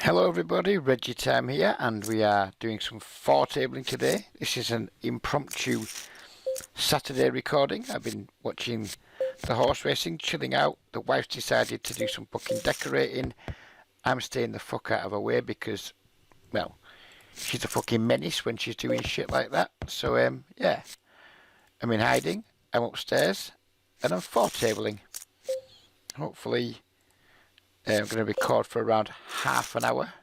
Hello everybody, Reggie Time here, and we are doing some four tabling today. This is an impromptu Saturday recording. I've been watching the horse racing, chilling out. The wife's decided to do some fucking decorating. I'm staying the fuck out of her way because, well, she's a fucking menace when she's doing shit like that. So, yeah, I'm in hiding, I'm upstairs, and I'm four tabling. Hopefully, I'm going to record for around half an hour.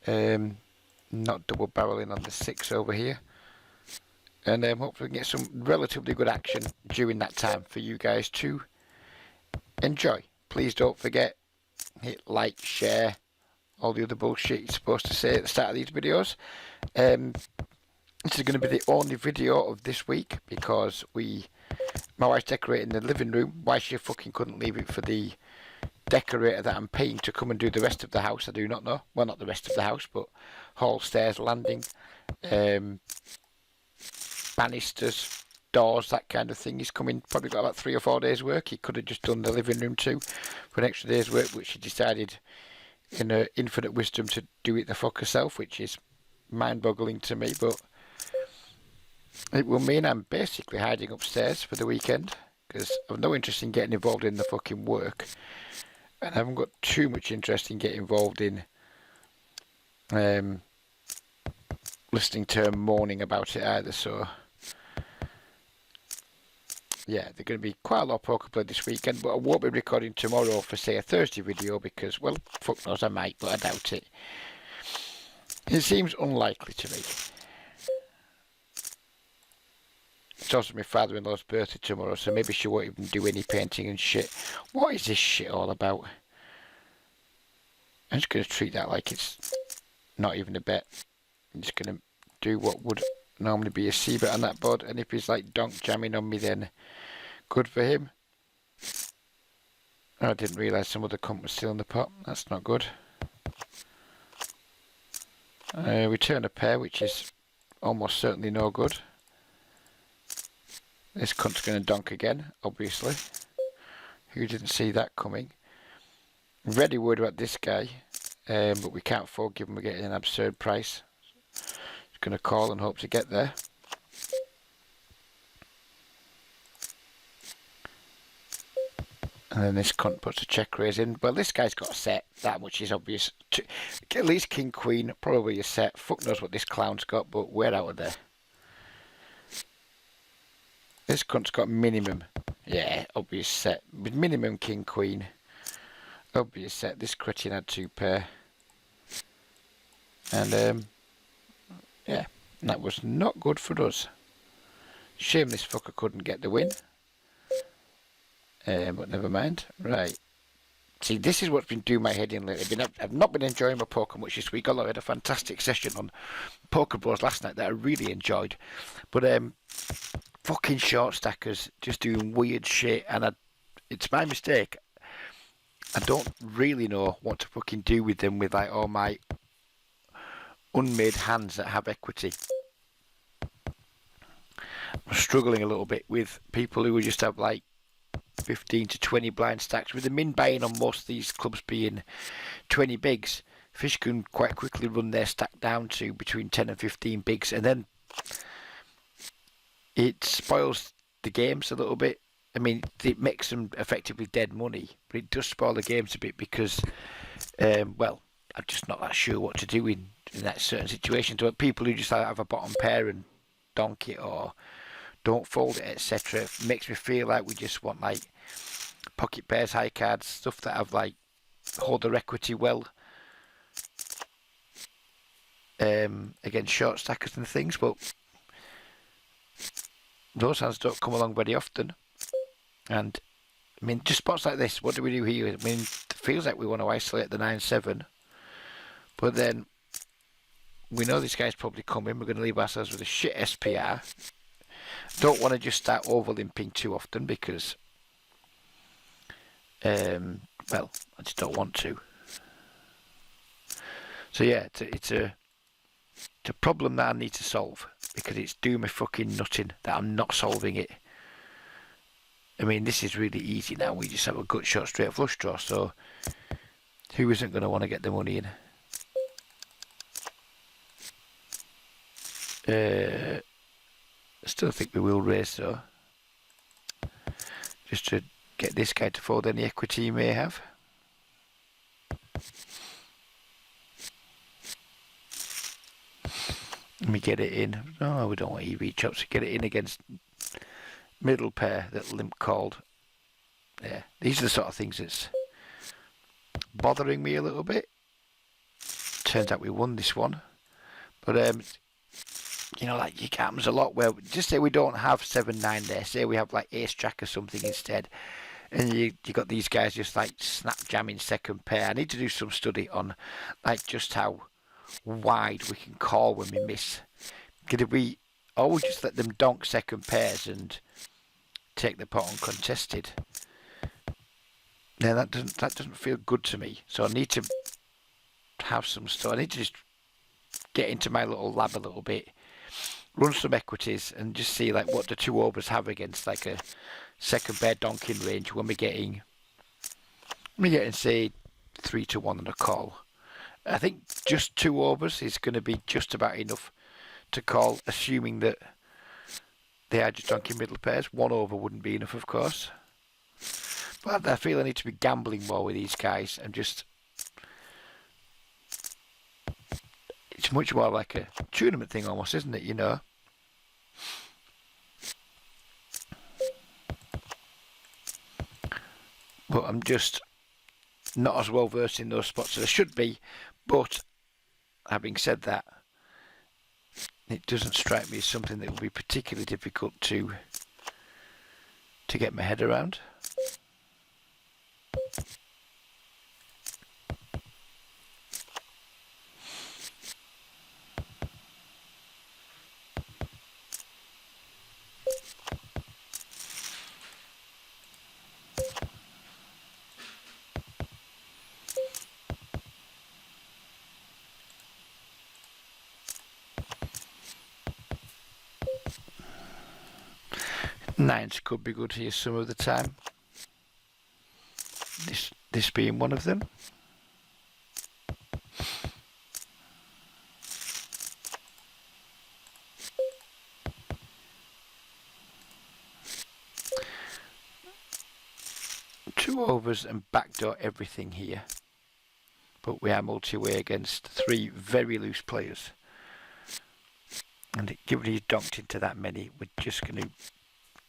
Not double barreling on the 6 over here. And hopefully we can get some relatively good action during that time for you guys to enjoy. Please don't forget, hit like, share, all the other bullshit you're supposed to say at the start of these videos. This is going to be the only video of this week because my wife's decorating the living room. Why she fucking couldn't leave it for the decorator that I'm paying to come and do the rest of the house, I do not know. Well, not the rest of the house, but hall, stairs, landing, banisters, doors, that kind of thing. He's coming, probably got about 3 or 4 days work. He could have just done the living room too for an extra day's work, which he decided in her infinite wisdom to do it the fuck herself, which is mind-boggling to me, but it will mean I'm basically hiding upstairs for the weekend because I've no interest in getting involved in the fucking work. And I haven't got too much interest in getting involved in listening to her moaning about it either. So, yeah, there's going to be quite a lot of poker play this weekend, but I won't be recording tomorrow for, say, a Thursday video because, well, fuck knows, I might, but I doubt it. It seems unlikely to me. It's also my father-in-law's birthday tomorrow, so maybe she won't even do any painting and shit. What is this shit all about? I'm just going to treat that like it's not even a bet. I'm just going to do what would normally be a C-bet on that board, and if he's like donk jamming on me, then good for him. Oh, I didn't realise some other comp was still in the pot. That's not good. We turn a pair, which is almost certainly no good. This cunt's going to donk again, obviously. Who didn't see that coming? Really worried about this guy, but we can't afford given we're getting an absurd price. Just going to call and hope to get there. And then this cunt puts a check raise in. Well, this guy's got a set. That much is obvious. At least King Queen, probably a set. Fuck knows what this clown's got, but we're out of there. This cunt's got minimum. Yeah, obvious set. Minimum King Queen. Obvious set. This cretin had 2 pair. And, yeah, that was not good for us. Shame this fucker couldn't get the win. But never mind. Right. See, this is what's been doing my head in lately. I've not been enjoying my poker much this week, although I had a fantastic session on Poker Bros last night that I really enjoyed. But, fucking short stackers just doing weird shit, and it's my mistake. I don't really know what to fucking do with them with like all my unmade hands that have equity. I'm struggling a little bit with people who just have like 15 to 20 blind stacks, with the min buying on most of these clubs being 20 bigs. Fish can quite quickly run their stack down to between 10 and 15 bigs, and then it spoils the games a little bit. I mean, it makes them effectively dead money, but it does spoil the games a bit because, well, I'm just not that sure what to do in that certain situation. So people who just have a bottom pair and donk it or don't fold it, etc., makes me feel like we just want like pocket pairs, high cards, stuff that have like hold their equity well against short stackers and things, but those hands don't come along very often. And I mean, just spots like this, what do we do here? I mean, it feels like we want to isolate the 9-7, but then we know this guy's probably coming. We're going to leave ourselves with a shit SPR. Don't want to just start over limping too often because, well, I just don't want to. So yeah, it's a problem that I need to solve because it's doing me fucking nutting that I'm not solving it. I mean, this is really easy now. We just have a gut shot straight flush draw, so Who isn't going to want to get the money in? I still think we will raise though, just to get this guy to fold any equity he may have. Let me get it in. No, we don't want EV chops to get it in against middle pair that limp called. Yeah, these are the sort of things that's bothering me a little bit. Turns out we won this one, but you know, like, it happens a lot where, just say we don't have 7-9 there, say we have like ace jack or something instead, and you got these guys just like snap jamming second pair. I need to do some study on like just how wide we can call when we miss. Could we always just let them donk second pairs and take the pot uncontested? Now that doesn't feel good to me. So I need to have some stuff. I need to just get into my little lab a little bit, run some equities, and just see like what the two overs have against like a second pair donking range when we're getting say 3-1 and a call. I think just 2 overs is going to be just about enough to call, assuming that they are just donking middle pairs. 1 over wouldn't be enough, of course. But I feel I need to be gambling more with these guys and just... It's much more like a tournament thing almost, isn't it, you know? But I'm just not as well versed in those spots as I should be. But having said that, it doesn't strike me as something that will be particularly difficult to get my head around. Nines could be good here some of the time. This being one of them. Two overs and backdoor everything here. But we are multi-way against 3 very loose players. And given he's donked into that many, we're just going to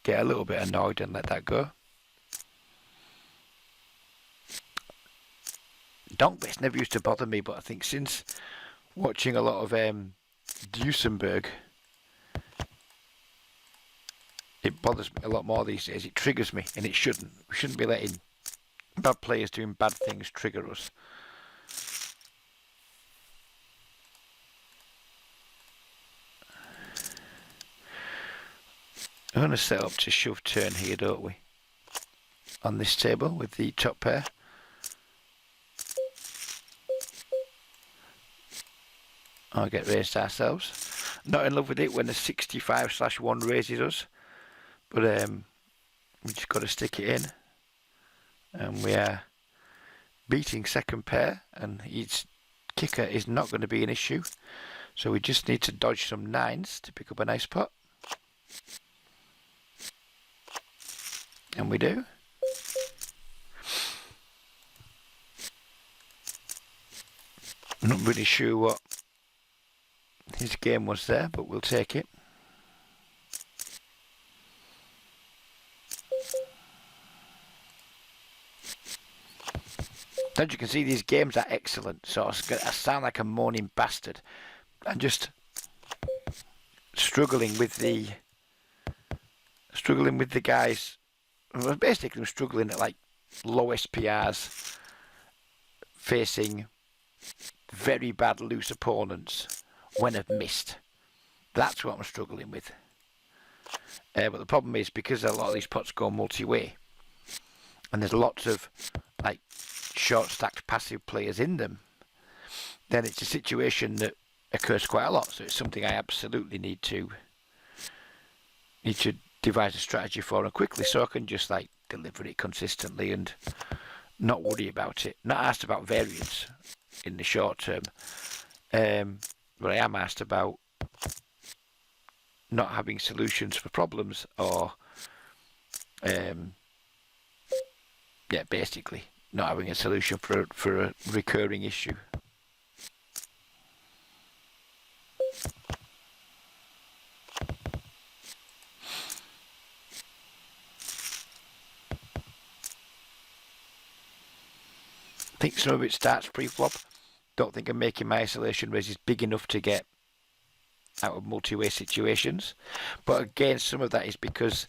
get a little bit annoyed and let that go. Donk bits never used to bother me, but I think since watching a lot of Duesenberg, it bothers me a lot more these days. It triggers me, and it shouldn't. We shouldn't be letting bad players doing bad things trigger us. We're going to set up to shove turn here, don't we? On this table with the top pair. I'll get raised ourselves. Not in love with it when the 65/1 raises us, but we just got to stick it in. And we are beating second pair, and his kicker is not going to be an issue. So we just need to dodge some 9s to pick up a nice pot. And we do. I'm not really sure what his game was there, but we'll take it. As you can see, these games are excellent, so I sound like a moaning bastard. I'm just struggling with the guys. Basically, I'm struggling at like low SPRs, facing very bad loose opponents when I've missed. That's what I'm struggling with. But the problem is, because a lot of these pots go multi-way, and there's lots of like short stacked passive players in them, then it's a situation that occurs quite a lot. So it's something I absolutely need to devise a strategy for, and quickly, so I can just like deliver it consistently and not worry about it. Not asked about variance in the short term. But I am asked about not having solutions for problems, or yeah, basically not having a solution for a recurring issue. I think some of it starts pre-flop. Don't think I'm making my isolation raises big enough to get out of multi-way situations. But again, some of that is because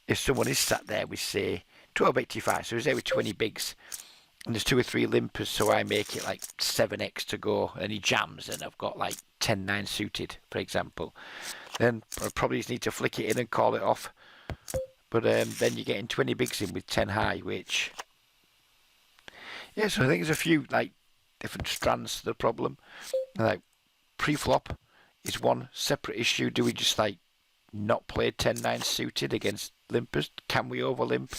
if someone is sat there with, say, 1285, so he's there with 20 bigs, and there's 2 or 3 limpers, so I make it like 7x to go, and he jams, and I've got like 10-9 suited, for example, then I probably just need to flick it in and call it off. But then you're getting 20 bigs in with 10 high, which... Yeah, so I think there's a few like different strands to the problem. Like pre-flop is one separate issue. Do we just like not play 10-9 suited against limpers? Can we over limp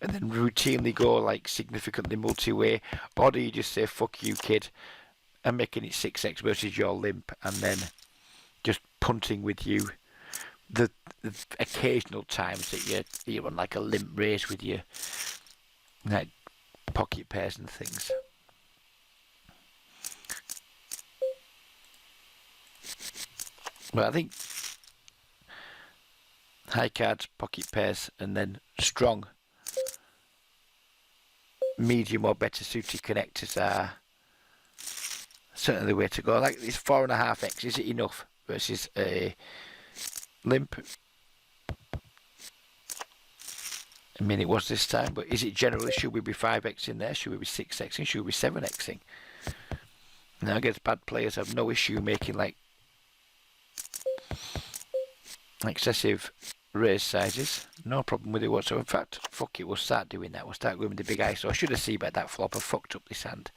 and then routinely go like significantly multi-way, or do you just say fuck you kid, and making it 6x versus your limp, and then just punting with you the occasional times that you're on like a limp race with your like pocket pairs and things. But I think high cards, pocket pairs, and then strong, medium or better suited connectors are certainly the way to go. Like this 4.5x, is it enough versus a limp? I mean, it was this time, but is it generally, should we be 5x in there? Should we be 6xing? Should we be 7xing? Now, against bad players, I have no issue making like excessive raise sizes. No problem with it whatsoever. In fact, fuck it, we'll start doing that. We'll start going with the big ISO. I should have seen about that flop. I fucked up this hand.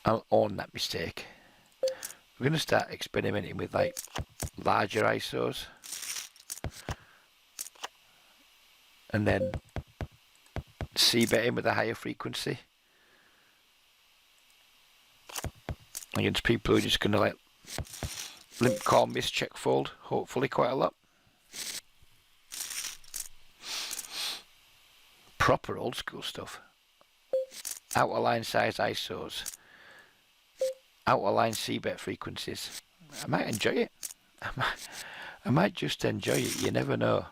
I'll own that mistake. We're going to start experimenting with like larger ISOs. And then c-betting with a higher frequency against people who are just going to like limp call, miss, check, fold, hopefully quite a lot. Proper old school stuff. Outer line size ISOs, outer line c-bet frequencies. I might enjoy it. I might just enjoy it, you never know.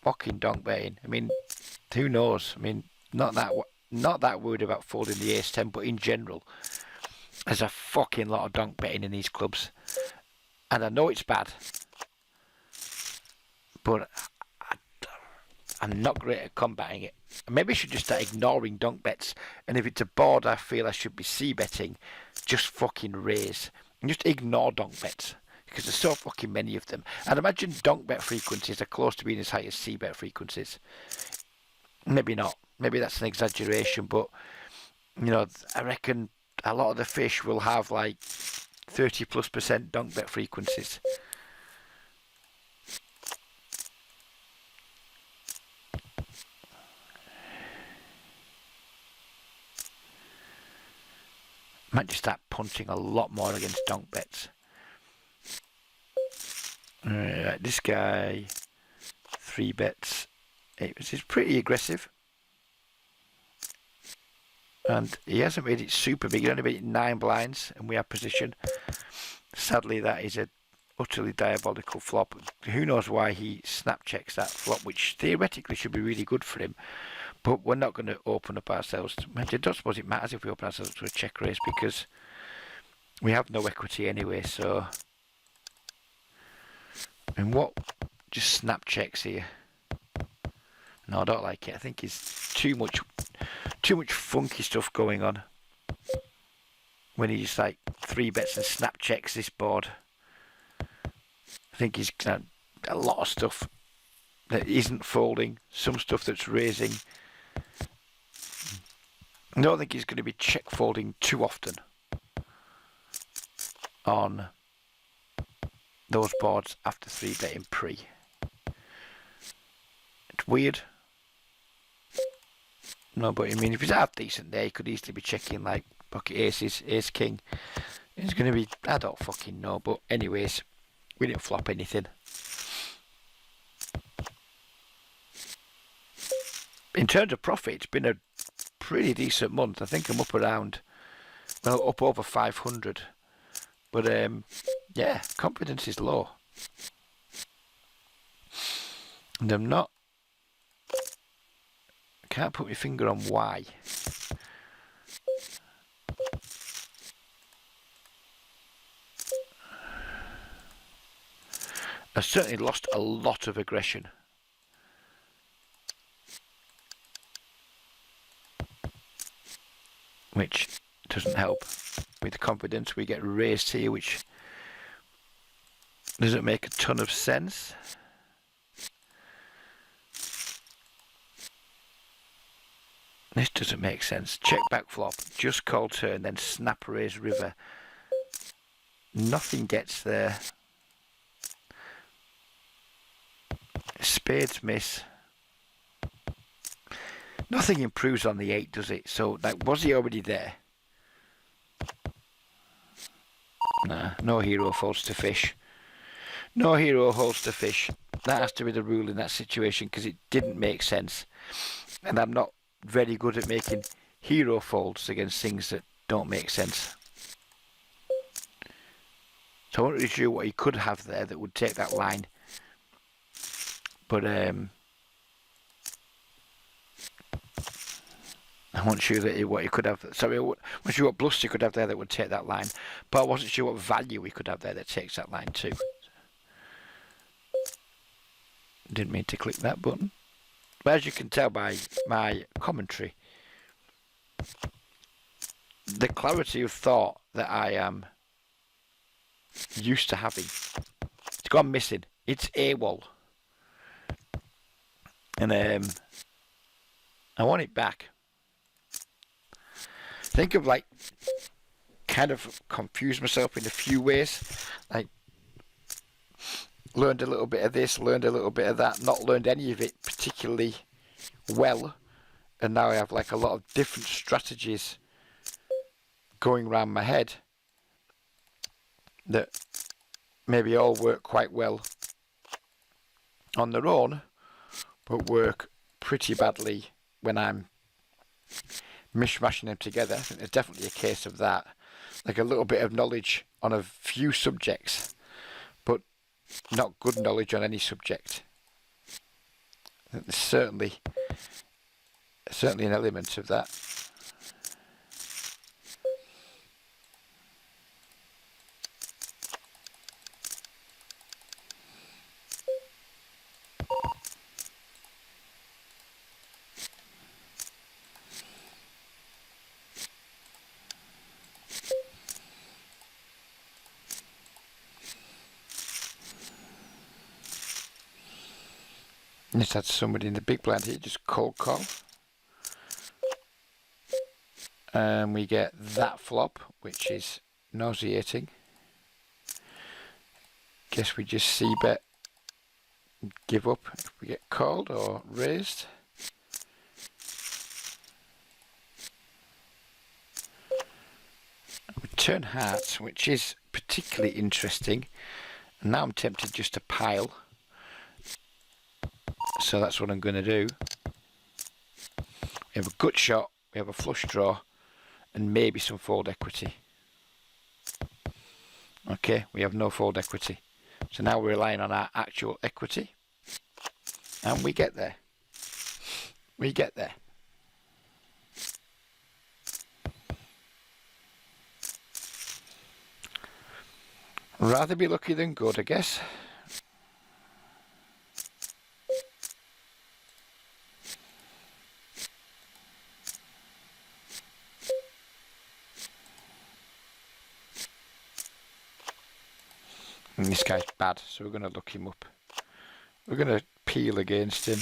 Fucking donk betting. I mean, who knows? I mean, not that worried about folding the ace-10, but in general, there's a fucking lot of donk betting in these clubs, and I know it's bad, but I'm not great at combating it. Maybe I should just start ignoring donk bets, and if it's a board I feel I should be c-betting, just fucking raise and just ignore donk bets, because there's so fucking many of them. And imagine donk bet frequencies are close to being as high as c-bet frequencies. Maybe not. Maybe that's an exaggeration, but you know, I reckon a lot of the fish will have like 30+% donk bet frequencies. Might just start punting a lot more against donk bets. Right, this guy 3 bets. He's pretty aggressive, and he hasn't made it super big. He only made it 9 blinds, and we have position. Sadly, that is a utterly diabolical flop. Who knows why he snap checks that flop, which theoretically should be really good for him. But we're not going to open up ourselves to... I don't suppose it matters if we open ourselves to a check raise, because we have no equity anyway, so... And what... Just snap checks here. No, I don't like it. I think it's too much funky stuff going on. When he just like 3 bets and snap checks this board. I think he's got a lot of stuff that isn't folding, some stuff that's raising. I don't think he's going to be check folding too often on those boards after 3-betting pre. It's weird. No, but I mean, if he's half decent there, he could easily be checking like pocket aces, ace king. It's going to be, I don't fucking know, but anyways, we didn't flop anything. In terms of profit, it's been a pretty decent month. I think I'm up around, well, up over 500. But yeah, confidence is low. And I'm not, I can't put my finger on why. I certainly lost a lot of aggression. Which doesn't help with confidence. We get raised here, which doesn't make a ton of sense. This doesn't make sense. Check back flop, just call turn, then snap raise river. Nothing gets there. Spades miss. Nothing improves on the 8, does it? So, like, was he already there? Nah, no hero folds to fish. No hero holds to fish. That has to be the rule in that situation because it didn't make sense. And I'm not very good at making hero folds against things that don't make sense. So I wasn't really sure what he could have there that would take that line. But I wasn't sure that what he could have. Sorry, I wasn't sure what bluffs he could have there that would take that line. But I wasn't sure what value he could have there that takes that line too. Didn't mean to click that button. But as you can tell by my commentary, the clarity of thought that I am used to having, it's gone missing. It's AWOL. And I want it back. Think of like, kind of confused myself in a few ways. Like, learned a little bit of this, learned a little bit of that, not learned any of it particularly well. And now I have like a lot of different strategies going around my head that maybe all work quite well on their own, but work pretty badly when I'm mishmashing them together. I think there's definitely a case of that. Like a little bit of knowledge on a few subjects, but not good knowledge on any subject. I think there's certainly an element of that. Just had somebody in the big blind here just cold call. And we get that flop, which is nauseating. Guess we just c-bet, give up if we get called or raised. We turn hearts, which is particularly interesting. And now I'm tempted just to pile. So that's what I'm going to do. We have a gut shot, we have a flush draw, and maybe some fold equity. Okay, we have no fold equity. So now we're relying on our actual equity. And we get there. We get there. Rather be lucky than good, I guess. And this guy's bad, so we're going to look him up. We're going to peel against him.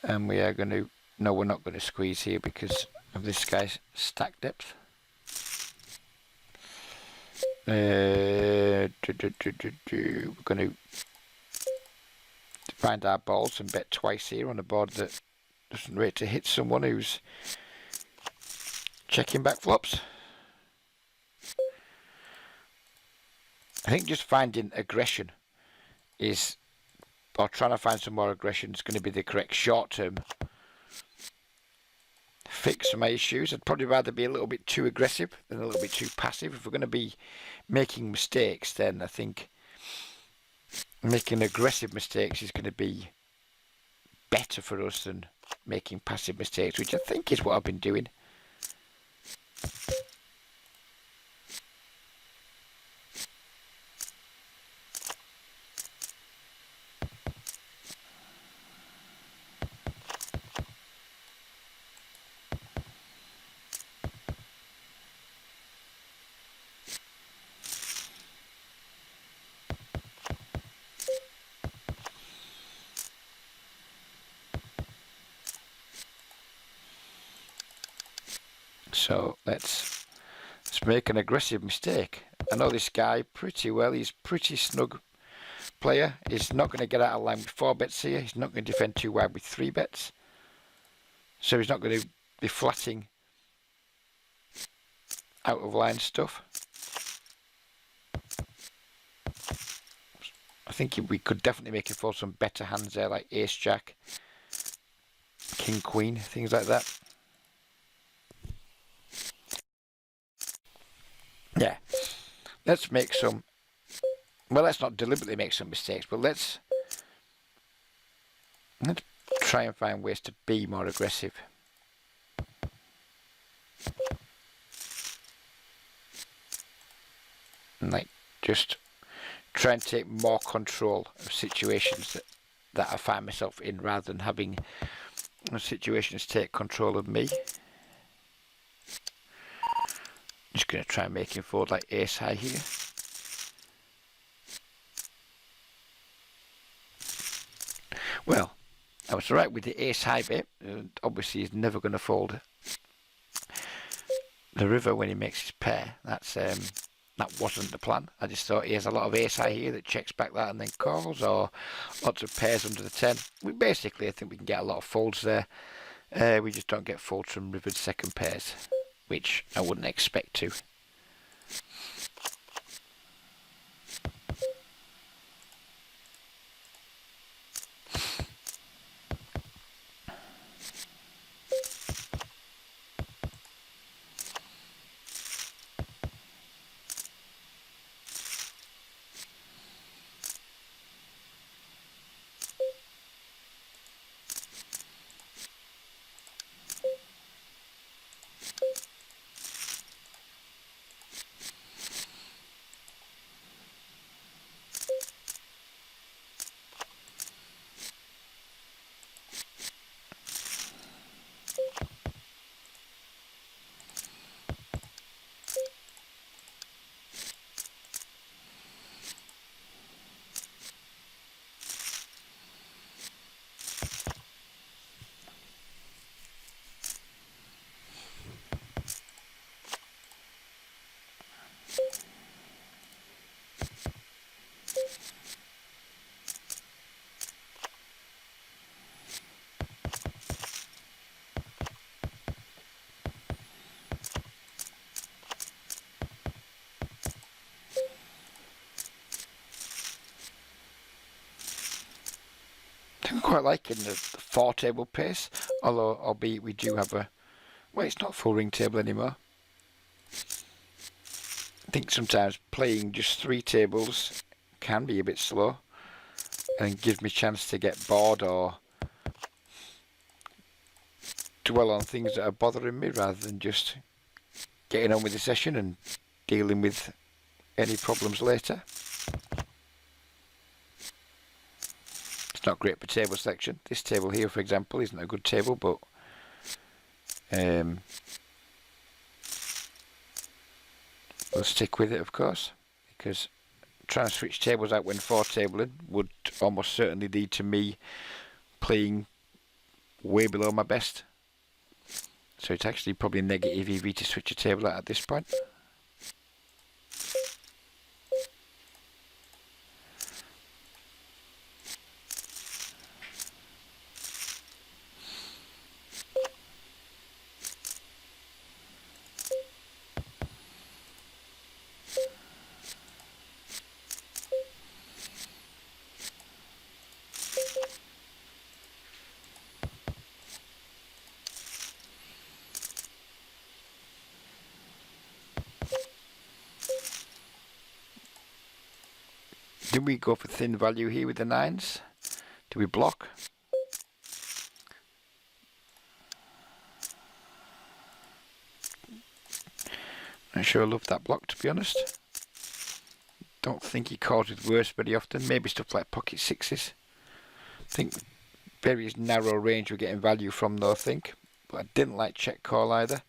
And we are going to... No, we're not going to squeeze here because of this guy's stack depth. We're going to find our balls and bet twice here on a board that doesn't rate to hit someone who's checking back flops. I think just finding aggression is, or trying to find some more aggression is going to be the correct short-term fix for my issues. I'd probably rather be a little bit too aggressive than a little bit too passive. If we're going to be making mistakes, then I think making aggressive mistakes is going to be better for us than making passive mistakes, which I think is what I've been doing. So let's make an aggressive mistake. I know this guy pretty well. He's pretty snug player. He's not going to get out of line with 4 bets here. He's not going to defend too wide with 3 bets. So he's not going to be flatting out of line stuff. I think we could definitely make him fold some better hands there, like Ace Jack, King Queen, things like that. Yeah, let's make some, well, let's not deliberately make some mistakes, but let's try and find ways to be more aggressive. And like just try and take more control of situations that I find myself in, rather than having situations take control of me. Just going to try and make him fold like ace high here. Well, I was right with the ace high bit. Obviously he's never going to fold the river when he makes his pair. That wasn't the plan. I just thought he has a lot of ace high here that checks back that and then calls, or lots of pairs under the 10. Basically, I think we can get a lot of folds there. We just don't get folds from rivered second pairs, which I wouldn't expect to. I'm quite liking the 4 table pace, although albeit we do have a, well, it's not full ring table anymore. I think sometimes playing just 3 tables can be a bit slow and gives me a chance to get bored or dwell on things that are bothering me, rather than just getting on with the session and dealing with any problems later. It's not great for table selection. This table here, for example, isn't a good table, but we'll stick with it, of course, because trying to switch tables out when 4 tabling would almost certainly lead to me playing way below my best. So it's actually probably negative EV to switch a table out at this point. Do we go for thin value here with the 9s? Do we block? Not sure I love that block, to be honest. Don't think he calls with worse very often. Maybe stuff like pocket 6s. I think very narrow range we're getting value from though, I think. But I didn't like check call either.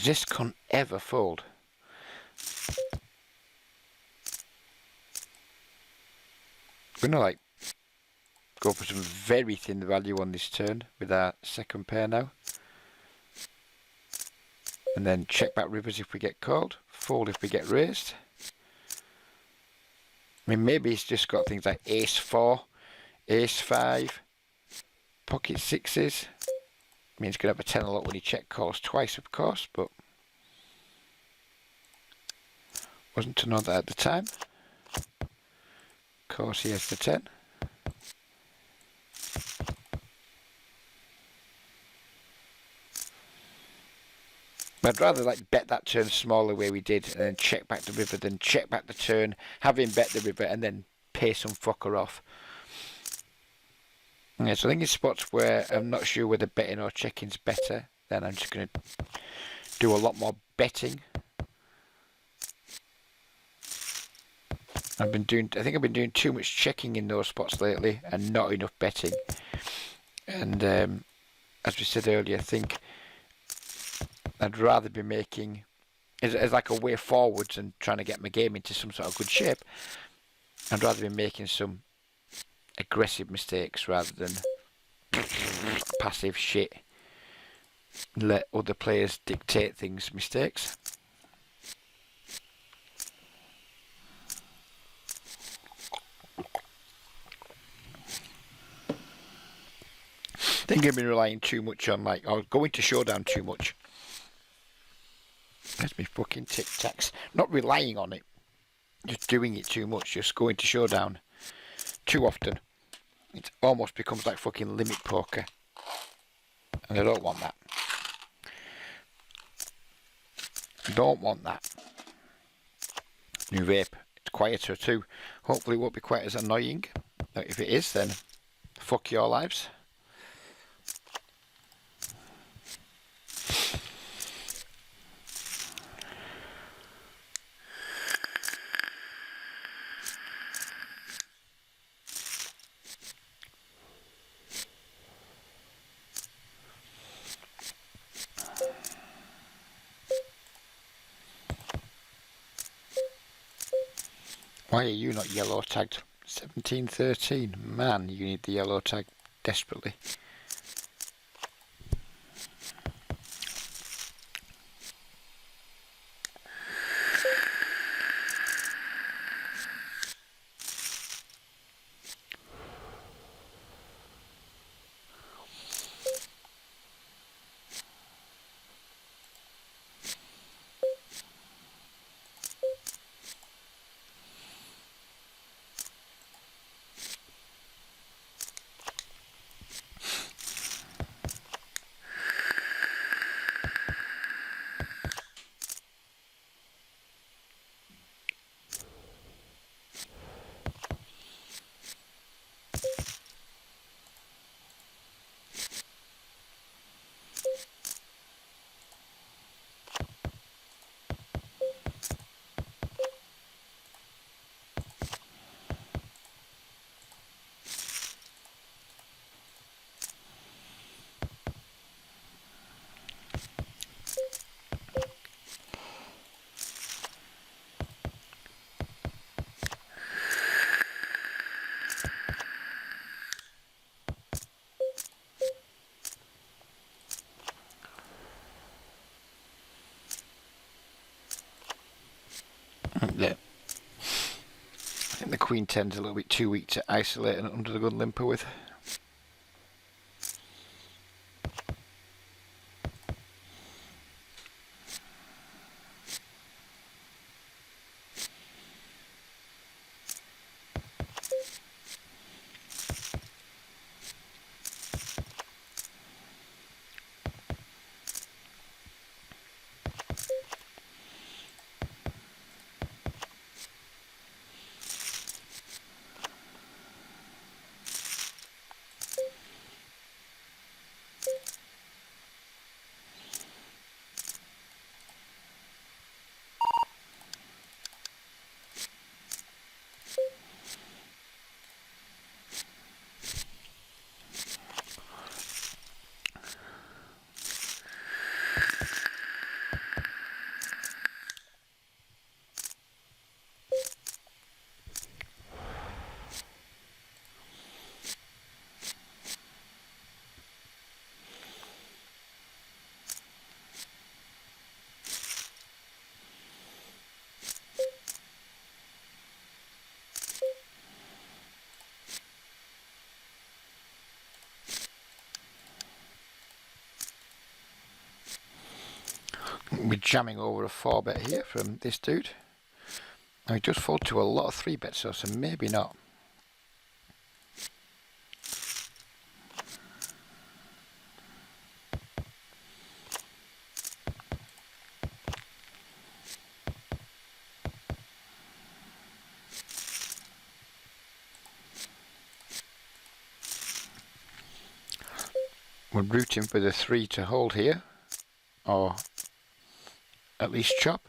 This can't ever fold. We're gonna like go for some very thin value on this turn with our second pair now. And then check back rivers if we get called, fold if we get raised. I mean, maybe he's just got things like ace 4, ace 5, pocket 6s. I mean, he's going to have a 10 a lot when he check calls twice, of course, but wasn't to know that at the time. Of course, he has the 10. I'd rather like bet that turn small the way we did and then check back the river than check back the turn, have him bet the river and then pay some fucker off. Yeah, so I think in spots where I'm not sure whether betting or checking's better, then I'm just going to do a lot more betting. I think I've been doing too much checking in those spots lately and not enough betting. And as we said earlier, I think I'd rather be making as like a way forwards and trying to get my game into some sort of good shape. I'd rather be making some aggressive mistakes rather than passive shit. Let other players dictate things mistakes. I think I've been relying too much on or going to showdown too much. That's me fucking tic tacs. Not relying on it, just doing it too much, just going to showdown too often. It almost becomes like fucking limit poker. And I don't want that. Don't want that. New vape. It's quieter too. Hopefully it won't be quite as annoying. If it is, then fuck your lives. Why are you not yellow tagged? 1713. Man, you need the yellow tag desperately. Yeah. I think the Queen 10's a little bit too weak to isolate and under the gun limper with. We're jamming over a 4-bet here from this dude. Now he does fold to a lot of 3-bets, so maybe not. We're rooting for the 3 to hold here, or at least chop.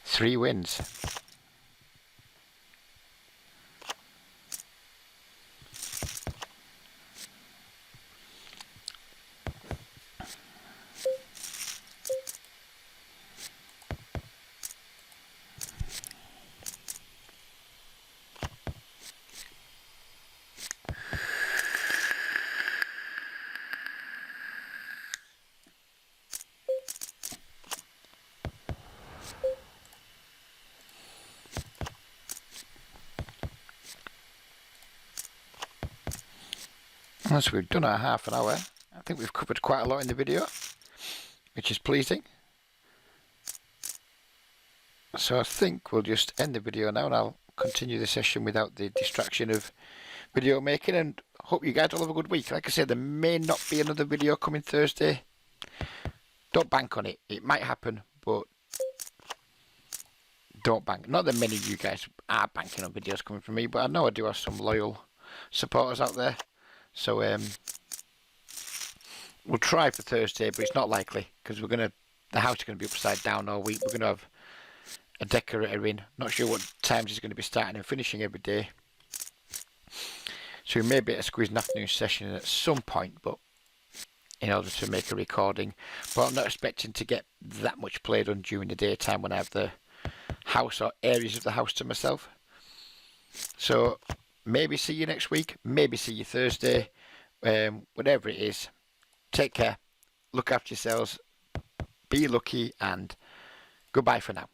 Three wins. So we've done our half an hour. I think we've covered quite a lot in the video, which is pleasing. So I think we'll just end the video now, and I'll continue the session without the distraction of video making, and hope you guys all have a good week. Like I said, there may not be another video coming Thursday. Don't bank on it. It might happen, but don't bank. Not that many of you guys are banking on videos coming from me, but I know I do have some loyal supporters out there. So we'll try for Thursday, but it's not likely because the house is going to be upside down all week. We're going to have a decorator in. Not sure what times he's going to be starting and finishing every day. So we may be able to squeeze an afternoon session in at some point, but in order to make a recording. But I'm not expecting to get that much play done during the daytime when I have the house or areas of the house to myself. So maybe see you next week, maybe see you Thursday, whatever it is. Take care, look after yourselves, be lucky, and goodbye for now.